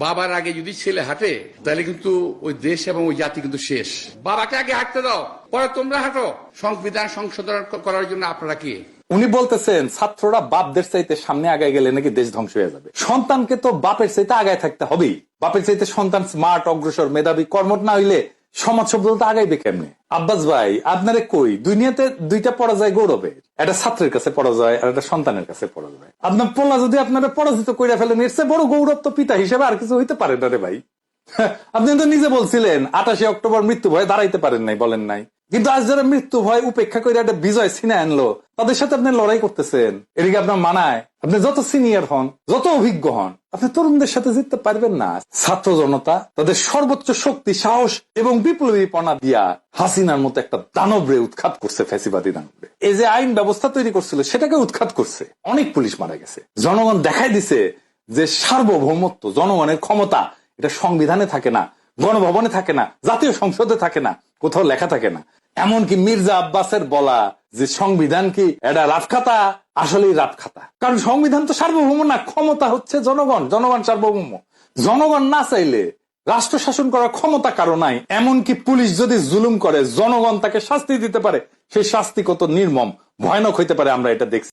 বাবার আগে যদি ছেলে হাঁটে তাহলে কিন্তু ওই দেশ এবং ওই জাতি কিন্তু শেষ। বাবাকে আগে হাঁটতে দাও, পরে তোমরা হাঁটো। সংবিধান সংশোধন করার জন্য আপনারা কি? উনি বলতেছেন ছাত্ররা বাপদের চাইতে সামনে আগায় গেলে নাকি দেশ ধ্বংস হয়ে যাবে। সন্তানকে তো বাপের চাইতে আগায় থাকতে হবেই। বাপের চাইতে সন্তান স্মার্ট, অগ্রসর, মেধাবী, কর্মঠ না হইলে সমাজ শব্দ আগাইবে কেমনে? আব্বাস ভাই, আপনারে কই, দুনিয়াতে দুইটা পরাজয় গৌরবের, একটা ছাত্রের কাছে পরাজয় আর একটা সন্তানের কাছে পরাজয়। আপনার পোলা যদি আপনারা পরাজিত করে ফেলেন, এর চেয়ে বড় গৌরব তো পিতা হিসেবে আর কিছু হইতে পারে না রে ভাই। আপনি তো নিজে বলছিলেন 28 অক্টোবর মৃত্যু ভয়ে দাঁড়াইতে পারেন নাই, বলেন নাই? কিন্তু আজ যারা মৃত্যু ভয় উপেক্ষা করে একটা বিজয় ছিনে আনলো, তাদের সাথে আপনি লড়াই করতেছেন। এদিকে আপনার মানায় আপনি যত সিনিয়র হন, যত অভিজ্ঞ হন, আপনি তরুণদের সাথে জিততে পারবেন না। ছাত্র জনতা তাদের সর্বোচ্চ শক্তি, সাহস এবং বিপ্লবীপনা দিয়া হাসিনার মতো একটা দানবরে উৎখাত করছে, ফ্যাসিবাদী দানবরে। এই যে আইন ব্যবস্থা তৈরি করছিল সেটাকে উৎখাত করছে। অনেক পুলিশ মারা গেছে। জনগণ দেখাই দিছে যে সার্বভৌমত্ব, জনগণের ক্ষমতা, এটা সংবিধানে থাকে না, গণভবনে থাকে না, জাতীয় সংসদে থাকে না, কোথাও লেখা থাকে না। এমনকি মির্জা আব্বাসের বলা যে সংবিধান কি এটা রাতখাতা, আসলেই রাতখাতা। কারণ সংবিধান তো সার্বভৌম না, ক্ষমতা হচ্ছে জনগণ, জনগণ সার্বভৌম। জনগণ না চাইলে রাষ্ট্র শাসন করার ক্ষমতা কারো নাই। এমনকি পুলিশ যদি জুলুম করে, জনগণ তাকে শাস্তি দিতে পারে। সেই শাস্তি কত নির্মম, ভয়ানক হইতে পারে আমরা এটা দেখছি।